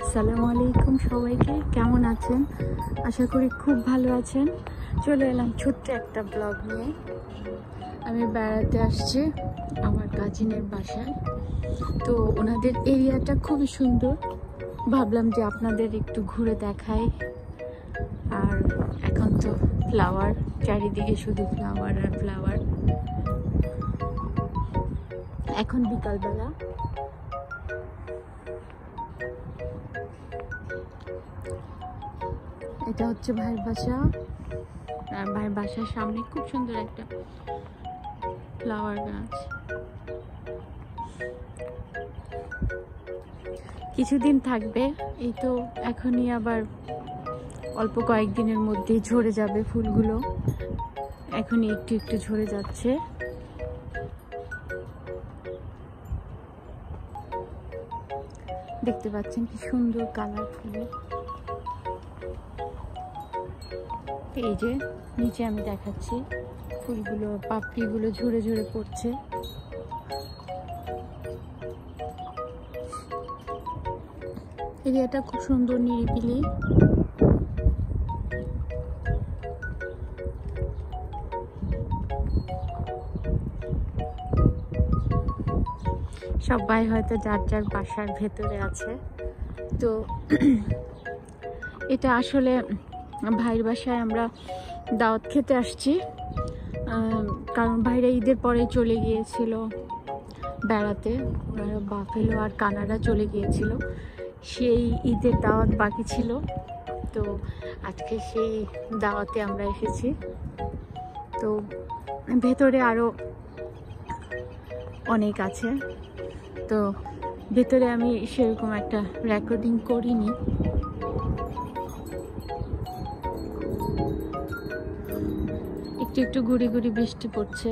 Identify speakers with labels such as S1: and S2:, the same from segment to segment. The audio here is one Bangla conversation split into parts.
S1: আসসালামু আলাইকুম সবাইকে, কেমন আছেন? আশা করি খুব ভালো আছেন। চলে এলাম ছোট্ট একটা ব্লগ নিয়ে। আমি বেড়াতে আসছি আমার কাজিনের বাসায়। তো ওনাদের এরিয়াটা খুবই সুন্দর, ভাবলাম যে আপনাদের একটু ঘুরে দেখাই। আর এখন তো ফ্লাওয়ার, চারিদিকে শুধু ফ্লাওয়ার আর ফ্লাওয়ার। এখন বিকালবেলা। এটা হচ্ছে ভাইয়ের বাসা, আর ভাইয়ের বাসার সামনে খুব সুন্দর একটা ফ্লাওয়ার গাছ। কিছুদিন থাকবে, এই তো এখনই আবার অল্প কয়েকদিনের মধ্যেই ঝরে যাবে ফুলগুলো। এখনই একটু একটু ঝরে যাচ্ছে। দেখতে পাচ্ছেন কি সুন্দর কালারফুল। এই যে নিচে আমি দেখাচ্ছি, ফুলগুলো, পাপড়িগুলো ঝরে ঝরে পড়ছে। এরিয়াটা খুব সুন্দর, নিরিবিলি। সবাই হয়তো যার যার বাসার ভেতরে আছে। তো এটা আসলে ভাইয়ের বাসায় আমরা দাওয়াত খেতে আসছি, কারণ ভাইরা ঈদের পরে চলে গিয়েছিল বেড়াতে। ওনারা বাফেলো আর কানাডা চলে গিয়েছিল, সেই ঈদের দাওয়াত বাকি ছিল। তো আজকে সেই দাওয়াতে আমরা এসেছি। তো ভেতরে আরও অনেক আছে, তো ভেতরে আমি সেরকম একটা রেকর্ডিং করিনি। একটু একটু গুড়ি গুড়ি বৃষ্টি পড়ছে।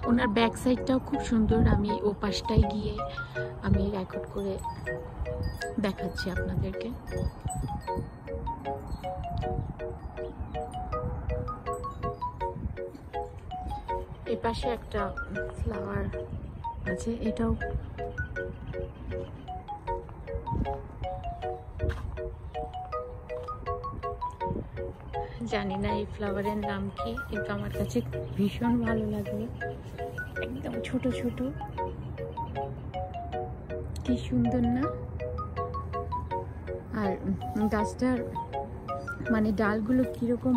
S1: ওনার ব্যাক সাইডটাও খুব সুন্দর। আমি ও পাশটায় গিয়ে আমি রেকর্ড করে দেখাচ্ছি আপনাদেরকে। এই পাশে একটা ফ্লাওয়ার আছে, এটাও জানি না এই ফ্লাওয়ারের নাম কি, কিন্তু আমার কাছে ভীষণ ভালো লাগলো। একদম ছোট ছোট, কি সুন্দর না? আর গাছটার মানে ডালগুলো কিরকম,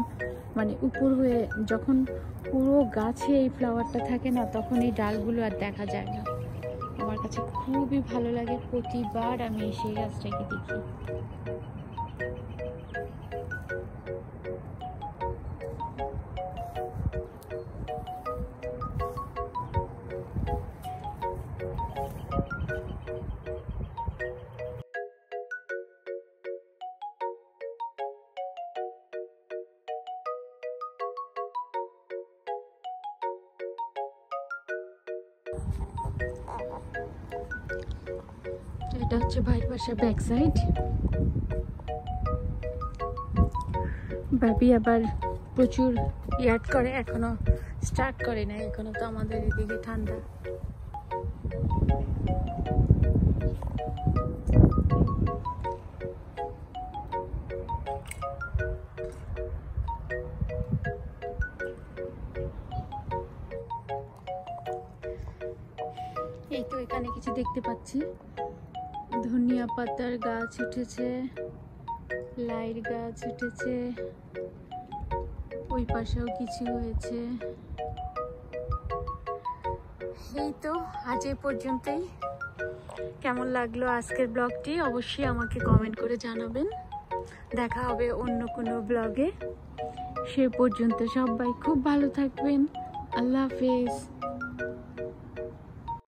S1: মানে উপর হয়ে যখন পুরো গাছে এই ফ্লাওয়ারটা থাকে না, তখন এই ডালগুলো আর দেখা যায় না। আমার কাছে খুবই ভালো লাগে, প্রতিবার আমি সেই গাছটাকে দেখি। এটা হচ্ছে ভাইয়ের বাসার ব্যাক সাইড। ভাবি আবার প্রচুর ইয়ার্ড করে, এখনো স্টার্ট করে না, এখনো তো আমাদের এদিকে ঠান্ডা। এই তো এখানে কিছু দেখতে পাচ্ছি, ধনিয়া পাতার গাছ উঠেছে, লাইর গাছ উঠেছে, ওই পাশেও কিছু হয়েছে। এই তো আজ এই পর্যন্তই। কেমন লাগলো আজকের ব্লগটি অবশ্যই আমাকে কমেন্ট করে জানাবেন। দেখা হবে অন্য কোনো ব্লগে। সে পর্যন্ত সবাই খুব ভালো থাকবেন। আল্লাহ হাফেজ।